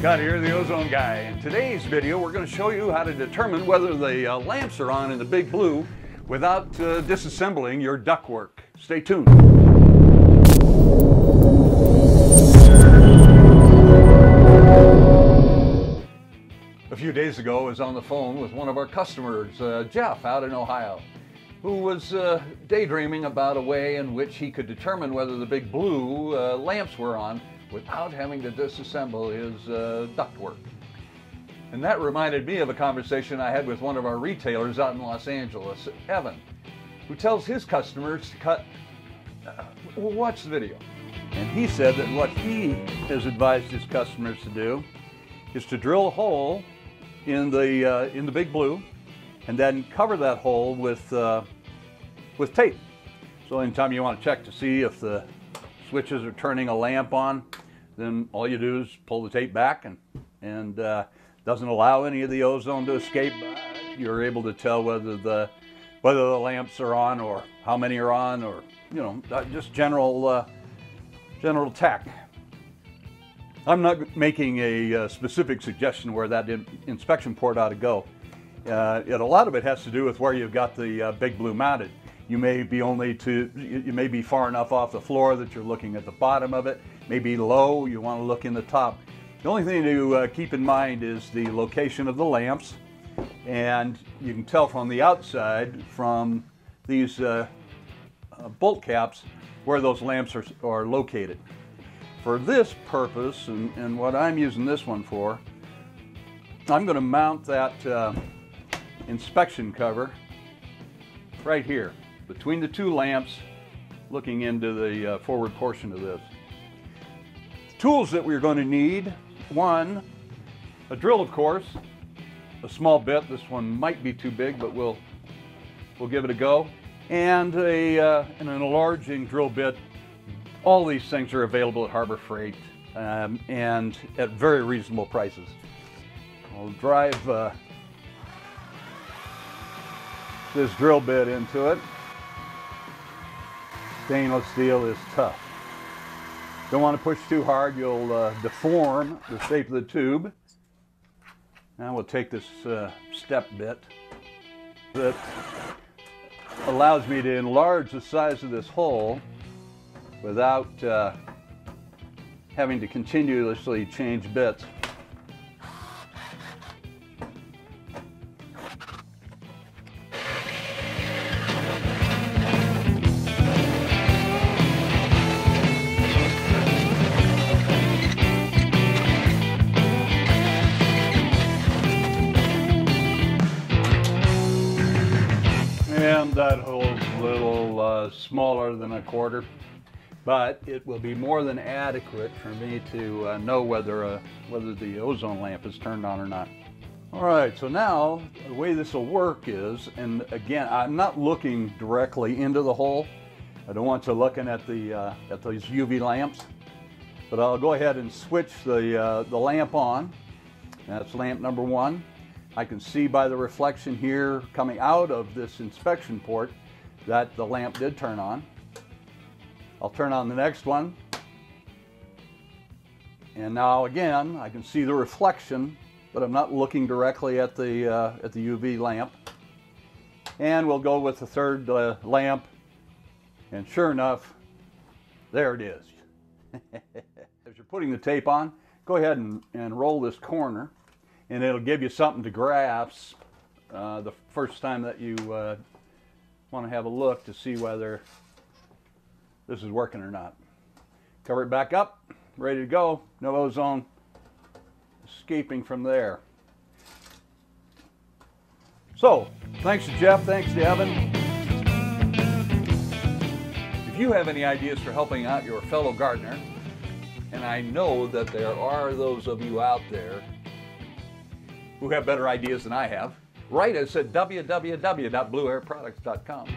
Scott here, the Ozone Guy. In today's video, we're going to show you how to determine whether the lamps are on in the Big Blue without disassembling your ductwork. Stay tuned. A few days ago, I was on the phone with one of our customers, Jeff, out in Ohio, who was daydreaming about a way in which he could determine whether the Big Blue lamps were on without having to disassemble his ductwork. And that reminded me of a conversation I had with one of our retailers out in Los Angeles, Evan, who tells his customers to cut, watch the video. And he said that what he has advised his customers to do is to drill a hole in the Big Blue and then cover that hole with tape. So anytime you want to check to see if the switches are turning a lamp on, then all you do is pull the tape back and doesn't allow any of the ozone to escape. You're able to tell whether the lamps are on or how many are on, or just general tech. I'm not making a specific suggestion where that inspection port ought to go. A lot of it has to do with where you've got the Big Blue mounted. You may be far enough off the floor that you're looking at the bottom of it. Maybe low, you want to look in the top. The only thing to keep in mind is the location of the lamps, and you can tell from the outside from these bolt caps where those lamps are located. For this purpose, and what I'm using this one for, I'm going to mount that inspection cover right here between the two lamps, looking into the forward portion of this. Tools that we're going to need: one, a drill, of course, a small bit. This one might be too big, but we'll give it a go, and an enlarging drill bit. All these things are available at Harbor Freight and at very reasonable prices. I'll drive this drill bit into it. Stainless steel is tough. Don't want to push too hard, you'll deform the shape of the tube. Now we'll take this step bit that allows me to enlarge the size of this hole without having to continuously change bits. And that hole's a little smaller than a quarter, but it will be more than adequate for me to know whether the ozone lamp is turned on or not. All right, so now the way this will work is, and again, I'm not looking directly into the hole. I don't want you looking at these UV lamps, but I'll go ahead and switch the lamp on. That's lamp number one. I can see by the reflection here coming out of this inspection port that the lamp did turn on. I'll turn on the next one. And now again, I can see the reflection, but I'm not looking directly at the UV lamp. And we'll go with the third lamp. And sure enough, there it is. As you're putting the tape on, go ahead and roll this corner, and it'll give you something to grasp the first time that you want to have a look to see whether this is working or not. Cover it back up, ready to go. No ozone escaping from there. So, thanks to Jeff, thanks to Evan. If you have any ideas for helping out your fellow gardener, and I know that there are those of you out there who have better ideas than I have, write us at www.blueairproducts.com.